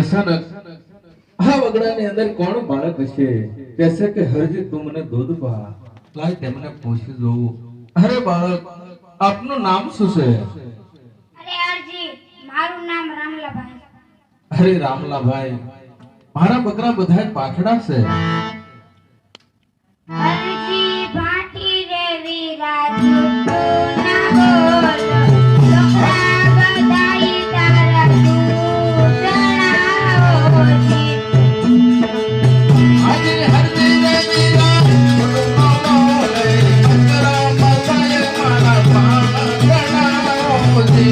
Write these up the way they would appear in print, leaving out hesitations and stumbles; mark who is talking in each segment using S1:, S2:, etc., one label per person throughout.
S1: અચાનક આ વગડાની અંદર કોણ બાળક હશે? કહેશે કે હરજી તું મને દૂધ પા. લાય તેમને પૂછી જોઉં. અરે બાળક, આપનું નામ શું છે?
S2: અરે હરજી, મારું નામ રામલાભાઈ.
S1: અરે રામલાભાઈ, મારા બકરા બધા પાખડા છે.
S2: હરજી ભાટી રે વિરાજ ના બોલ, લોકરા બધાઈ તારા તું જણાવો જી.
S1: આજે હરજી રે વિરાજ બોલે, બકરા બધાએ મારા પાખડા છે.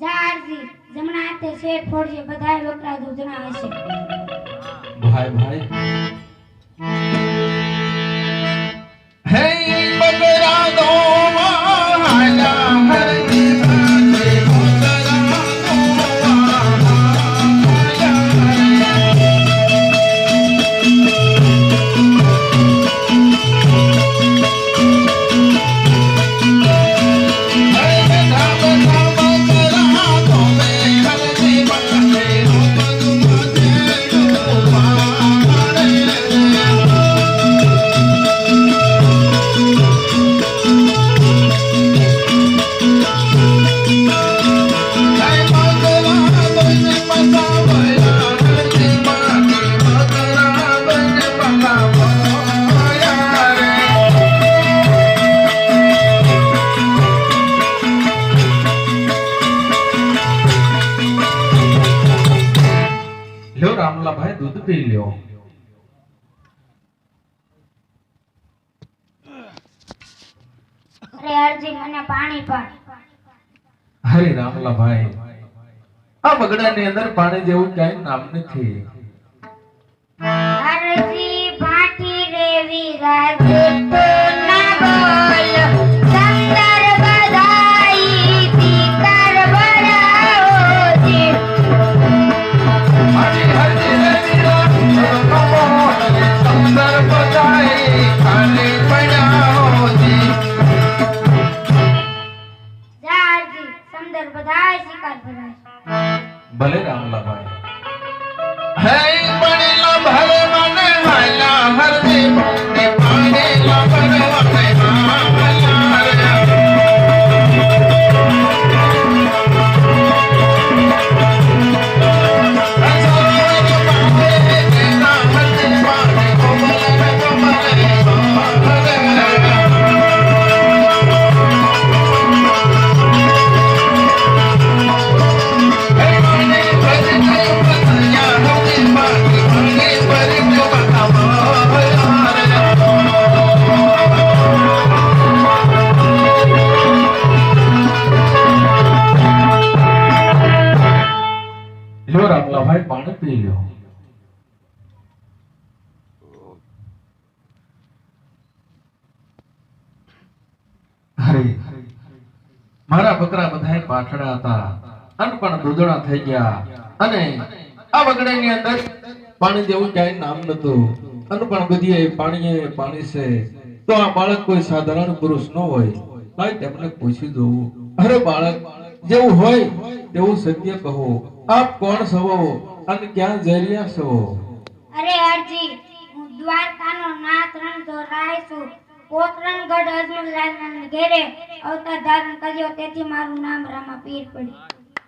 S2: જારજી જમણા હાથે શેર ફોડજે, બધાય લોકરા દૂધણા હશે.
S1: ભાઈ ભાઈ, હે બકરા દો હાલા હરજી ભાઈ, બકરા દો લ્યો રામલાભાઈ, દૂધ પી લ્યો.
S2: અરે હરજી મને પાણી પાડ.
S1: હરે રામલાભાઈ, આ બગડાની અંદર પાણી જેવું ક્યાંય નામ નથી.
S2: હરજી ભાટી રે વિરાજ તું ના બોલ, સંદર બધાઈ દીકર બરાવો જી.
S1: આજે હરજી રે વિરાજ બોલે, સુંદર બધાએ ખાલી પડ્યા જી.
S2: જારજી સંદર બધાય શિકાર ભરાય.
S1: ભલે રામલાભાઈ, હે બનેલા ભલે મને હાલા હરજી બોલે, પાડેલા ભરવા રામલાભાઈ, પાણી પી લ્યો. હરે, મારા બકરા બધાય પાઠડા હતા, અનપણ દૂધણા થઈ ગયા, અને આ વગડાની અંદર પાણી જેવું ક્યાંય નામ નતું. અનપણ બધીએ પાણી છે. તો આ બાળક કોઈ સાધારણ પુરુષ ન હોય. ભાઈ તેમને પૂછી જોવું. અરે બાળક, જેવું હોય તેવું સત્ય કહો. આપ કોણ છો અને ક્યાં જઈ રહ્યા છો?
S2: અરે હરજી, હું દ્વારકાનો નાથ રણછોડરાય છું. પોકરણગઢ અજમલ રાજાના ઘેરે અવતાર ધારણ કર્યો, તેથી મારું નામ રામાપીર પડ્યું.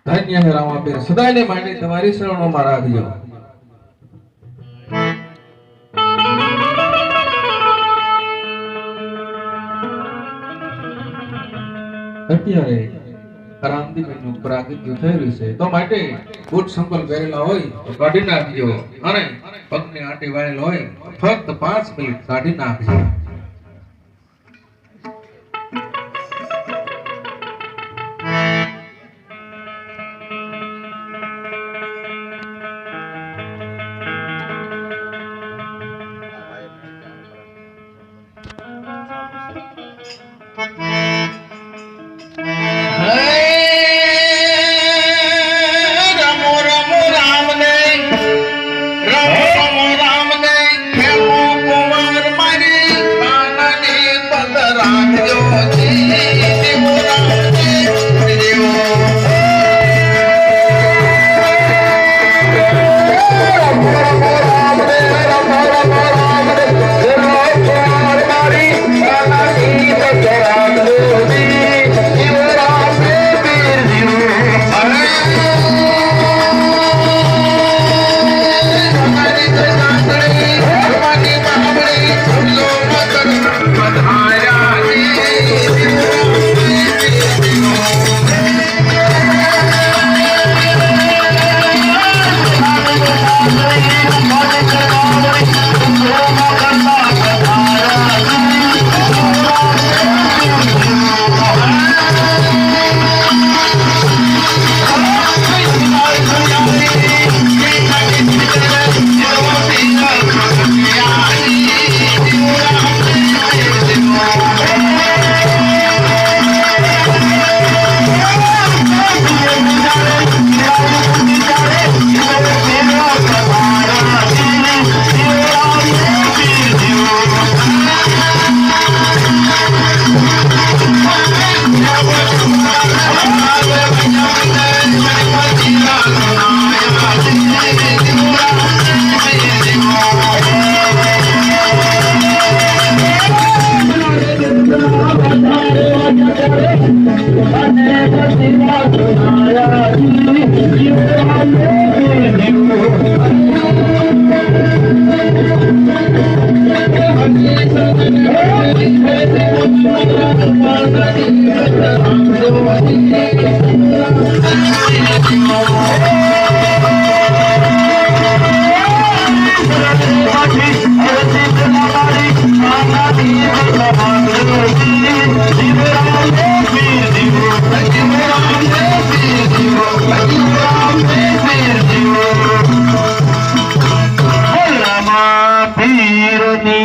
S1: ધન્ય હે રામાપીર, સદાયને માટે તમારી શરણોમાં રાખજો. અત્યારે રામદીબેનનું પ્રાગટ્ય થઈ રહ્યું છે, તો માટે બૂટ સંકલ્પ કરેલા હોય તો કાઢી નાખજો, અને પગને આંટી વાળેલ હોય ફક્ત 5 મિનિટ કાઢી નાખજો. રામ રામ રામ ને ખેમો કુંવર મારી
S3: પીરની